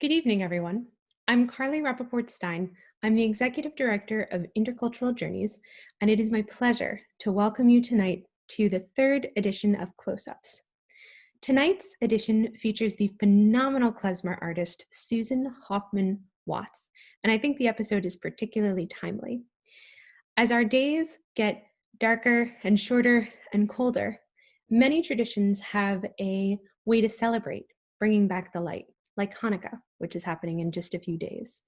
Good evening, everyone. I'm Carly Rappaport-Stein. I'm the Executive Director of Intercultural Journeys, and it is my pleasure to welcome you tonight to the third edition of Close-Ups. Tonight's edition features the phenomenal klezmer artist, Susan Hoffman Watts, and I think the episode is particularly timely. As our days get darker and shorter and colder, many traditions have a way to celebrate bringing back the light, like Hanukkah, which is happening in just a few days.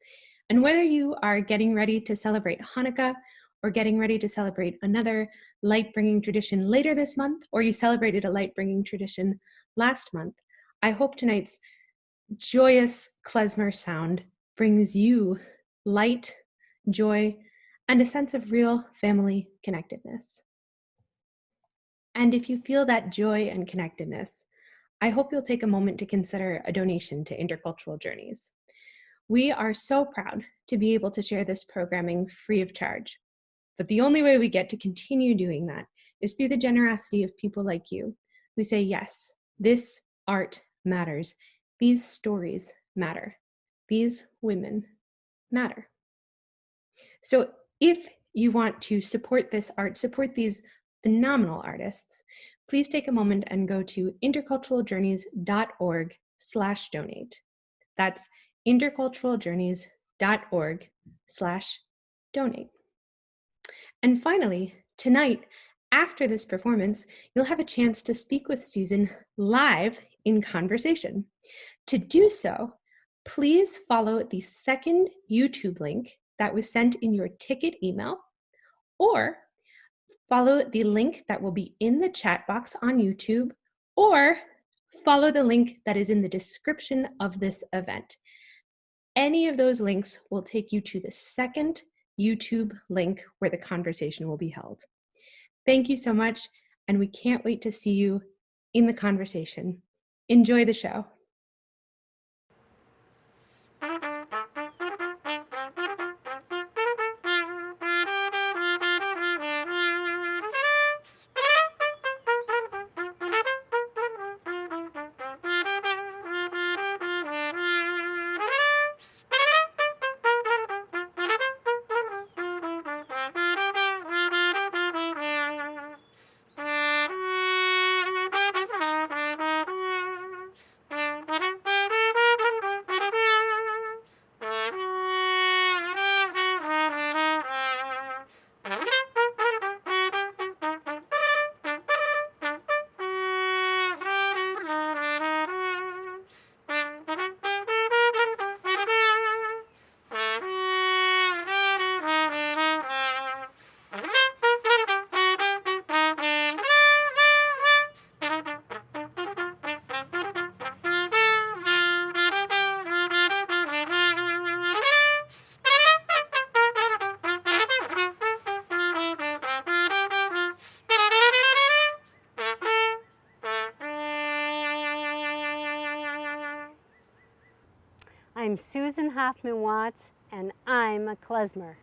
And whether you are getting ready to celebrate Hanukkah or getting ready to celebrate another light-bringing tradition later this month, or you celebrated a light-bringing tradition last month, I hope tonight's joyous klezmer sound brings you light, joy, and a sense of real family connectedness. And if you feel that joy and connectedness, I hope you'll take a moment to consider a donation to Intercultural Journeys. We are so proud to be able to share this programming free of charge. But the only way we get to continue doing that is through the generosity of people like you who say, yes, this art matters. These stories matter. These women matter. So if you want to support this art, support these phenomenal artists, please take a moment and go to interculturaljourneys.org/donate. That's interculturaljourneys.org/donate. And finally, tonight, after this performance, you'll have a chance to speak with Susan live in conversation. To do so, please follow the second YouTube link that was sent in your ticket email, or follow the link that will be in the chat box on YouTube, or follow the link that is in the description of this event. Any of those links will take you to the second YouTube link where the conversation will be held. Thank you so much, and we can't wait to see you in the conversation. Enjoy the show. I'm Susan Hoffman Watts, and I'm a klezmer.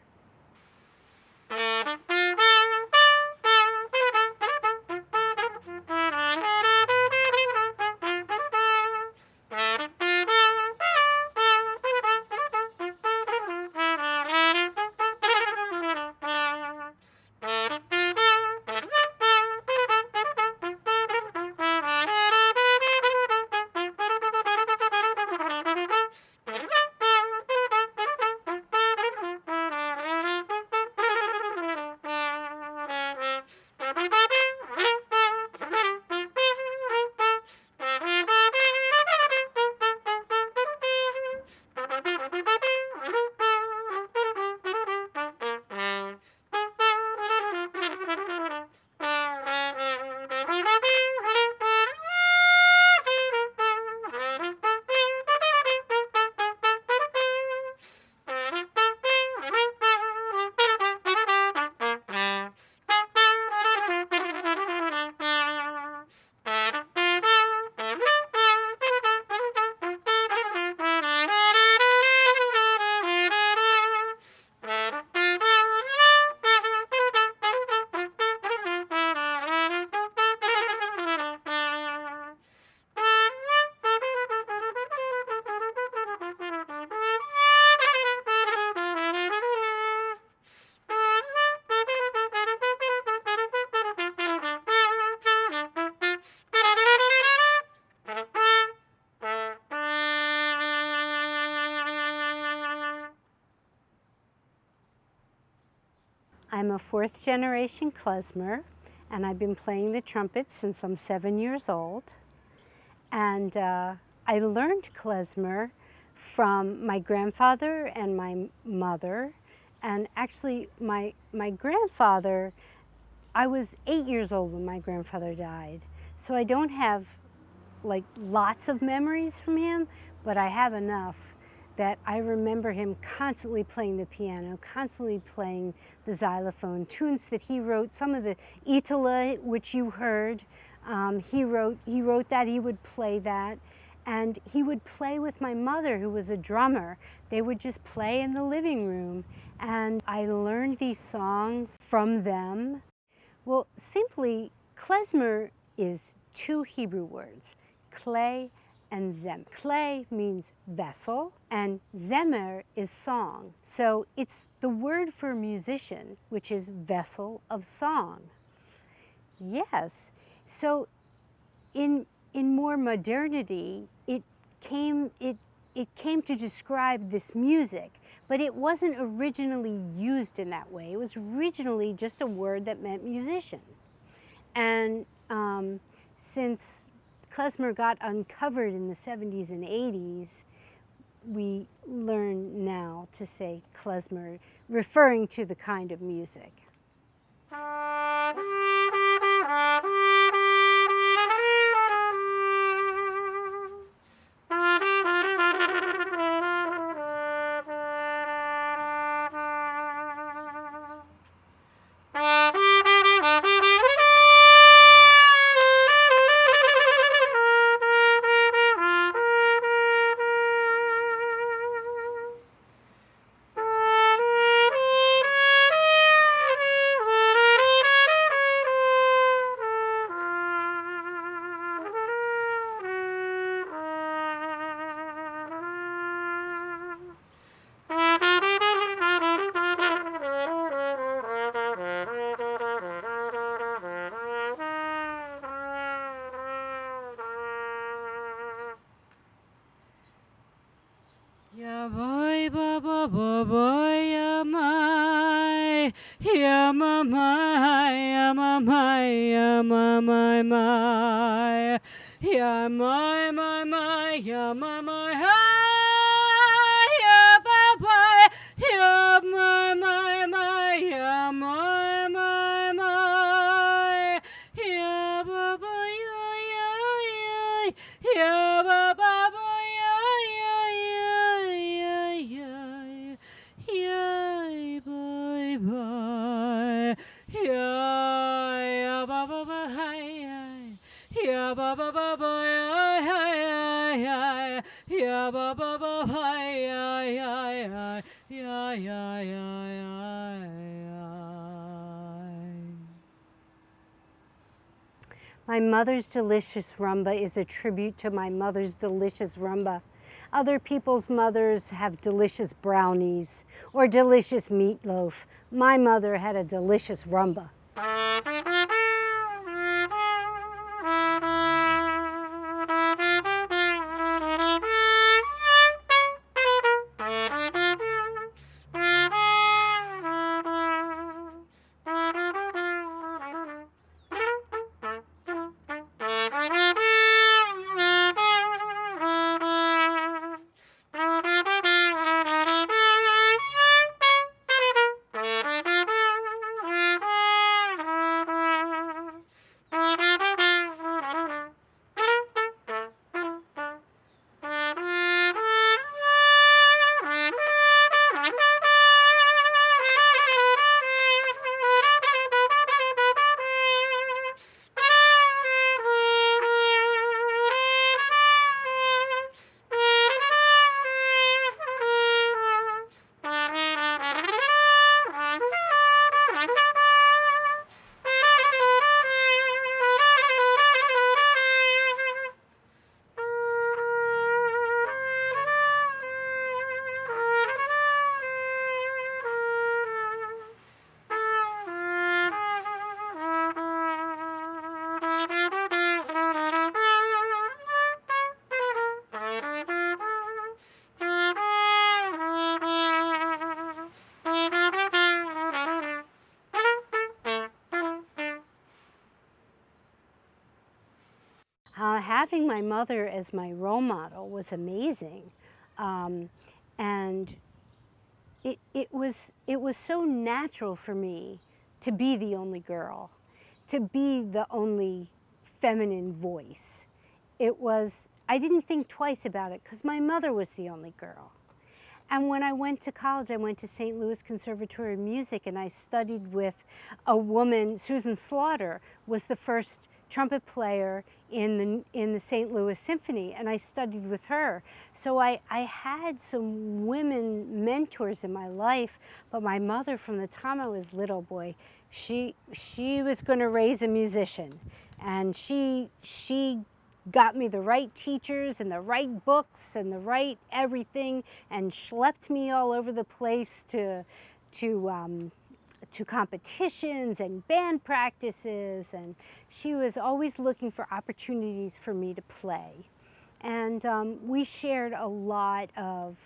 I'm a fourth generation klezmer, and I've been playing the trumpet since I'm 7 years old. And I learned klezmer from my grandfather and my mother. And actually, my grandfather, I was 8 years old when my grandfather died. So I don't have like lots of memories from him, but I have enough that I remember him constantly playing the piano, constantly playing the xylophone, tunes that he wrote, some of the ELBA, which you heard, he wrote that, he would play that. And he would play with my mother, who was a drummer. They would just play in the living room. And I learned these songs from them. Well, simply, klezmer is two Hebrew words, klei and zem. Klei means vessel, and zemer is song. So it's the word for musician, which is vessel of song. Yes, so in more modernity, it came to describe this music, but it wasn't originally used in that way. It was originally just a word that meant musician. And since klezmer got uncovered in the 70s and 80s, we learn now to say klezmer, referring to the kind of music. Ya boy ba ba ba boy ya my ya ma my ya ma my ya ma my my ya my my ya ma my ya ba ba ya my my ya my my ya ba ba ya ya ba ba My mother's delicious rumba is a tribute to my mother's delicious rumba. Other people's mothers have delicious brownies or delicious meatloaf. My mother had a delicious rumba. having my mother as my role model was amazing. And it was so natural for me to be the only girl, to be the only feminine voice. I didn't think twice about it because my mother was the only girl. And when I went to college, I went to St. Louis Conservatory of Music, and I studied with a woman. Susan Slaughter was the first trumpet player in the St. Louis Symphony, and I studied with her. So I had some women mentors in my life, but my mother, from the time I was little, boy, she was going to raise a musician, and she got me the right teachers and the right books and the right everything, and schlepped me all over the place to competitions and band practices, and she was always looking for opportunities for me to play. And we shared a lot of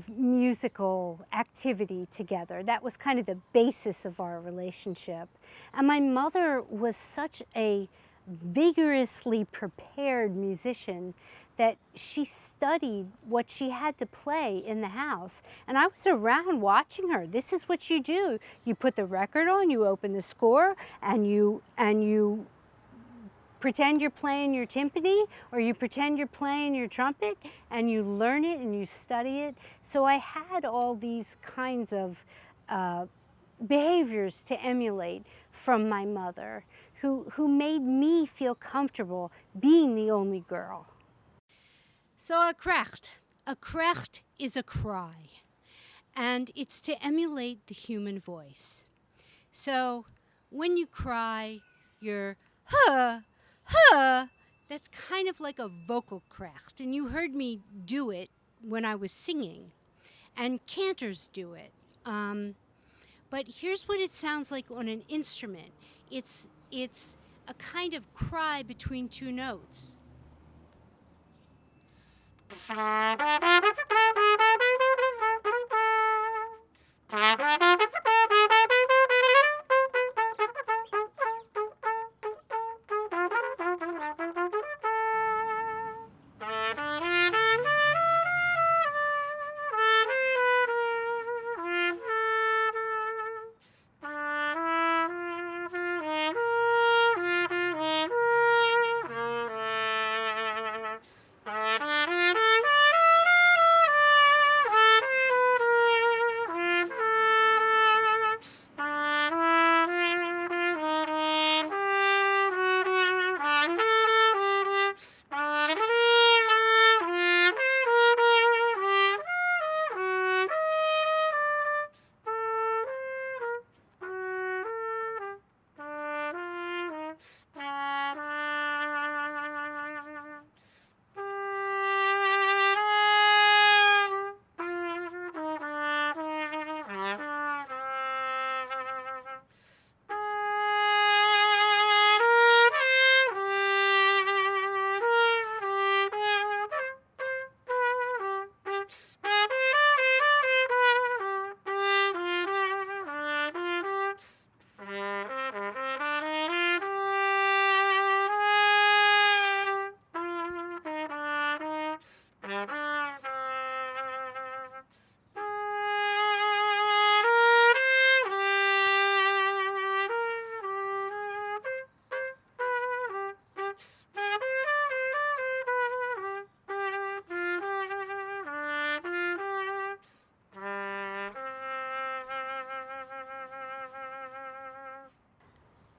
musical activity together. That was kind of the basis of our relationship. And my mother was such a vigorously prepared musician that she studied what she had to play in the house. And I was around watching her. This is what you do. You put the record on, you open the score, and you pretend you're playing your timpani, or you pretend you're playing your trumpet, and you learn it and you study it. So I had all these kinds of behaviors to emulate from my mother, who made me feel comfortable being the only girl. So a krecht is a cry, and it's to emulate the human voice. So when you cry, you're huh, huh, that's kind of like a vocal krecht, and you heard me do it when I was singing, and cantors do it. But here's what it sounds like on an instrument. It's a kind of cry between two notes.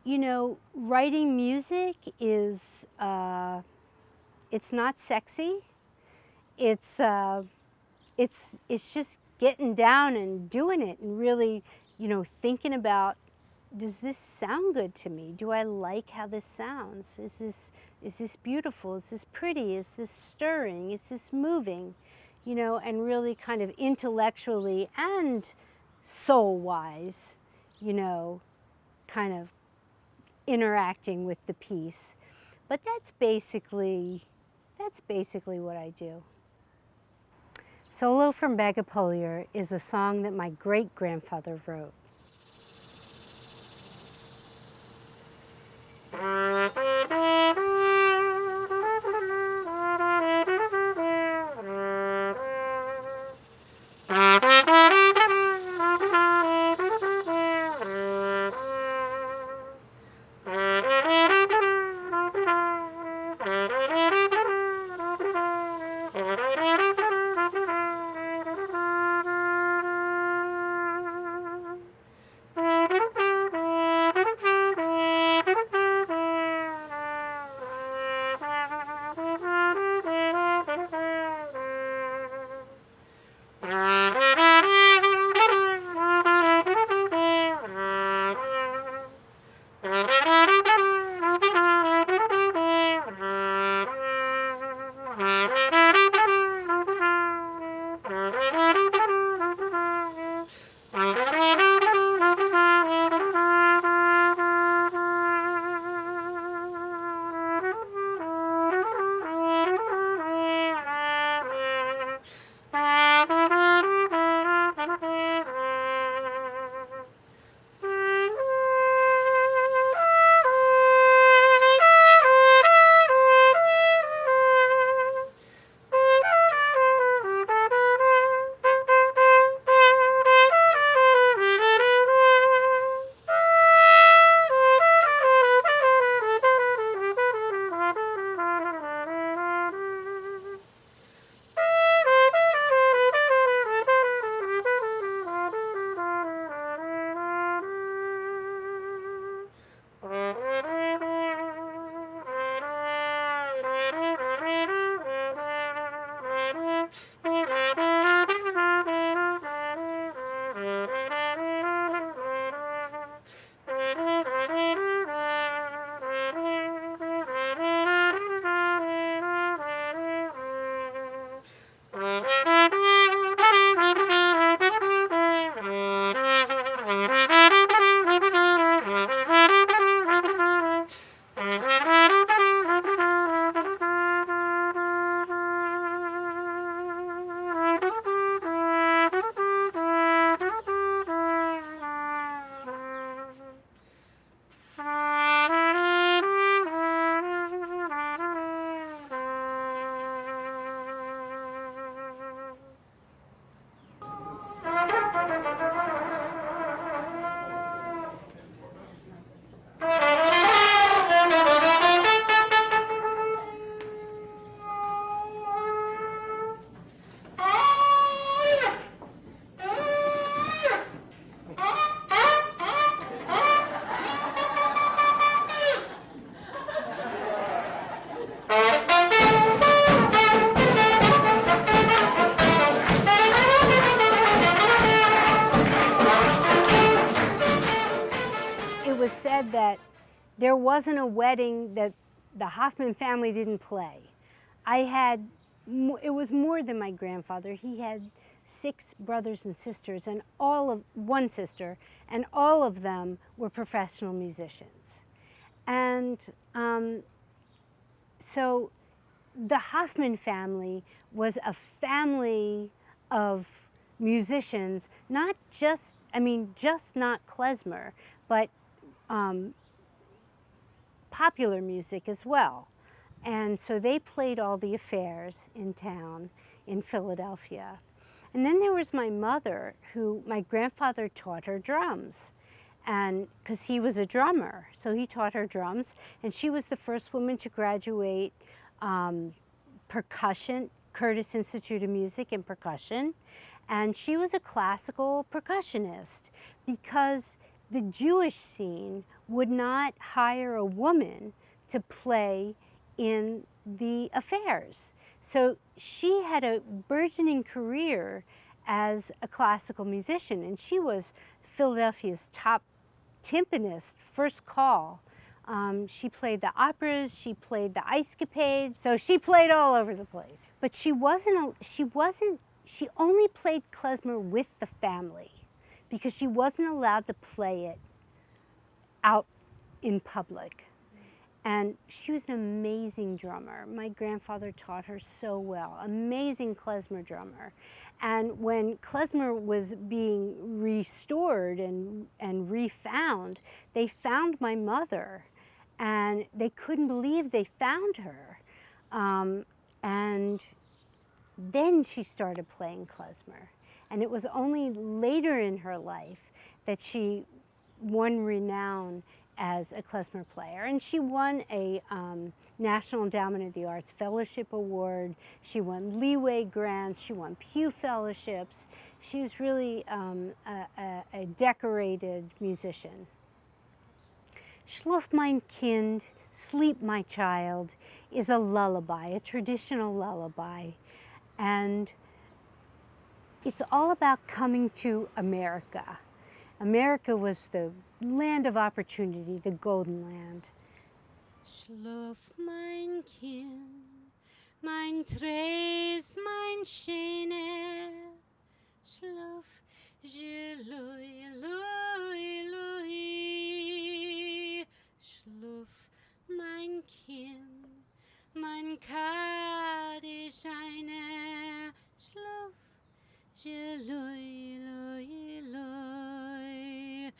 You know, writing music is, it's not sexy. It's just getting down and doing it, and really, you know, thinking about, does this sound good to me? Do I like how this sounds? Is this beautiful? Is this pretty? Is this stirring? Is this moving? You know, and really kind of intellectually and soul-wise, you know, kind of interacting with the piece. But that's basically what I do. Solo from Bagapolier is a song that my great-grandfather wrote. Was said that there wasn't a wedding that the Hoffman family didn't play. It was more than my grandfather. He had 6 brothers and sisters, and one sister, and all of them were professional musicians. And so the Hoffman family was a family of musicians, not just not klezmer, but popular music as well. And so they played all the affairs in town in Philadelphia. And then there was my mother, who my grandfather taught her drums, and because he was a drummer, so he taught her drums. And she was the first woman to graduate percussion, Curtis Institute of Music and percussion. And she was a classical percussionist because the Jewish scene would not hire a woman to play in the affairs. So she had a burgeoning career as a classical musician, and she was Philadelphia's top timpanist, first call. She played the operas, she played the ice capades, so she played all over the place. But she only played klezmer with the family, because she wasn't allowed to play it out in public. And she was an amazing drummer. My grandfather taught her so well, amazing klezmer drummer. And when klezmer was being restored and refound, they found my mother, and they couldn't believe they found her. And then she started playing klezmer. And it was only later in her life that she won renown as a klezmer player. And she won a National Endowment of the Arts Fellowship Award. She won Leeway grants. She won Pew Fellowships. She was really a decorated musician. Schlaf mein Kind, Sleep My Child is a lullaby, a traditional lullaby. And it's all about coming to America. America was the land of opportunity, the golden land. Schlaf mein Kind, mein Tres, mein Schöne, schlaf, lui, lui, lui, schlaf, mein Kind, mein Kaddisch eine, schlaf, lui, lui, lui.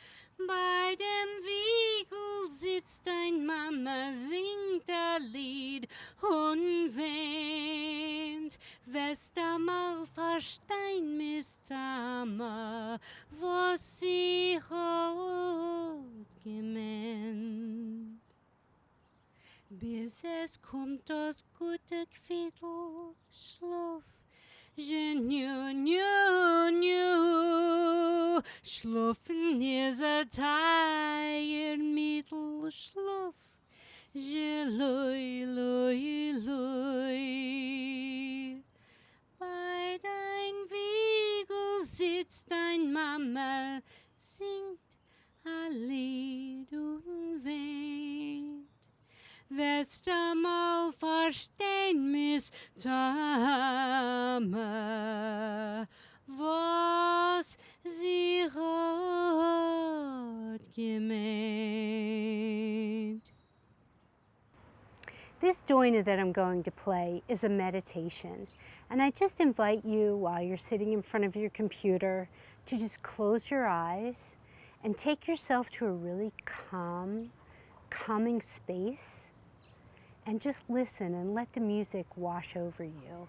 Bei dem Wiegel sitzt ein Mama, singt ein Lied und weint. Wirst einmal verstehen, Miss Tama, was sie hat gemeint. Bis es kommt das gute Quidel, schlaf, nu, nu, nu. Schlafen is a tired middle, schlaf, lui, lui, lui. Bei dein Wiegel sitzt dein Mama, singt a Lied und weint. Wirst einmal verstehen, Miss Tama, was sie hat gemeint. This doina that I'm going to play is a meditation. And I just invite you, while you're sitting in front of your computer, to just close your eyes and take yourself to a really calming space and just listen and let the music wash over you.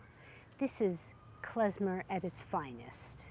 This is klezmer at its finest.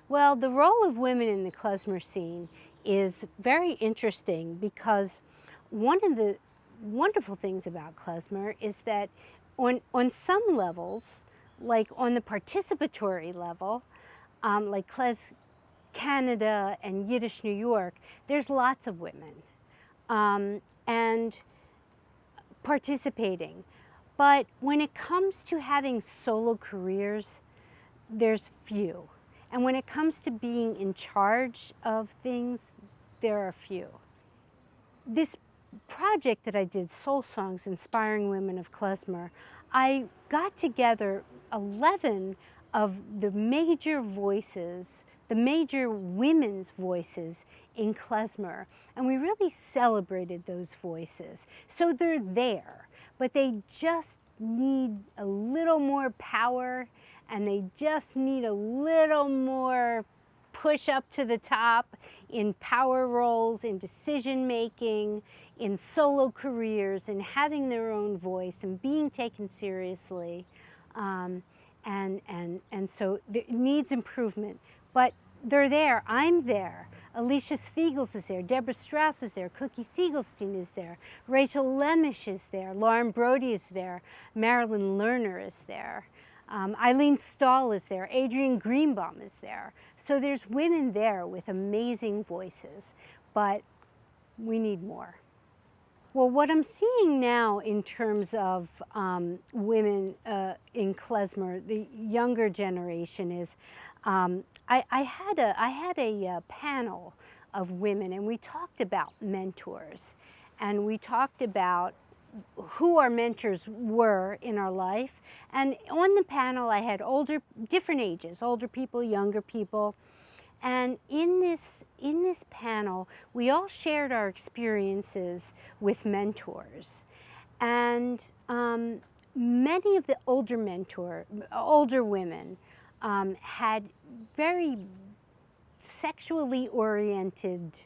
Well, the role of women in the klezmer scene is very interesting because one of the wonderful things about klezmer is that on some levels, like on the participatory level, like Klez Canada and Yiddish New York, there's lots of women and participating. But when it comes to having solo careers, there's few. And when it comes to being in charge of things, there are few. This project that I did, Soul Songs, Inspiring Women of Klezmer, I got together 11 of the major voices, the major women's voices in klezmer, and we really celebrated those voices. So they're there, but they just need a little more power, and they just need a little more push up to the top in power roles, in decision making, in solo careers, and having their own voice and being taken seriously. And so it needs improvement, but they're there. I'm there. Alicia Spiegels is there. Deborah Strauss is there. Cookie Siegelstein is there. Rachel Lemish is there. Lauren Brody is there. Marilyn Lerner is there. Eileen Stahl is there. Adrienne Greenbaum is there. So there's women there with amazing voices, but we need more. Well, what I'm seeing now in terms of women in klezmer, the younger generation, is I had a panel of women, and we talked about mentors, and we talked about who our mentors were in our life. And on the panel, I had different ages, older people, younger people. And in this panel, we all shared our experiences with mentors. And many of the older women had very sexually oriented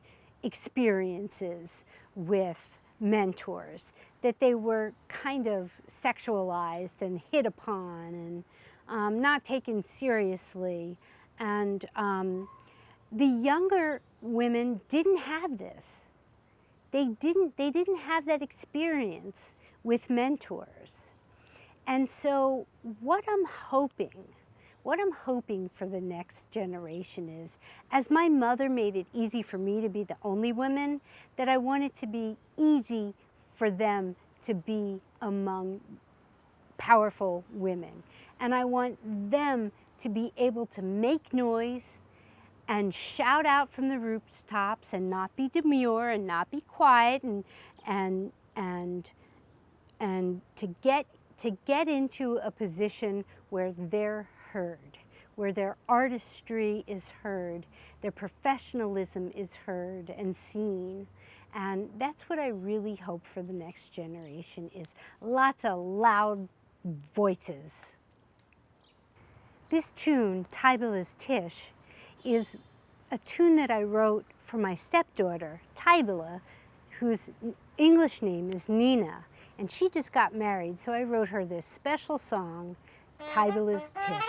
experiences with mentors, that they were kind of sexualized and hit upon and not taken seriously. And the younger women didn't have this. They didn't have that experience with mentors. And so what I'm hoping for the next generation is, as my mother made it easy for me to be the only woman, that I want it to be easy for them to be among powerful women. And I want them to be able to make noise and shout out from the rooftops and not be demure and not be quiet and to get into a position where they're heard, where their artistry is heard, their professionalism is heard and seen. And that's what I really hope for the next generation, is lots of loud voices. This tune, Tybala's Tish, is a tune that I wrote for my stepdaughter, Tybala, whose English name is Nina, and she just got married, so I wrote her this special song, Tybala's Tish.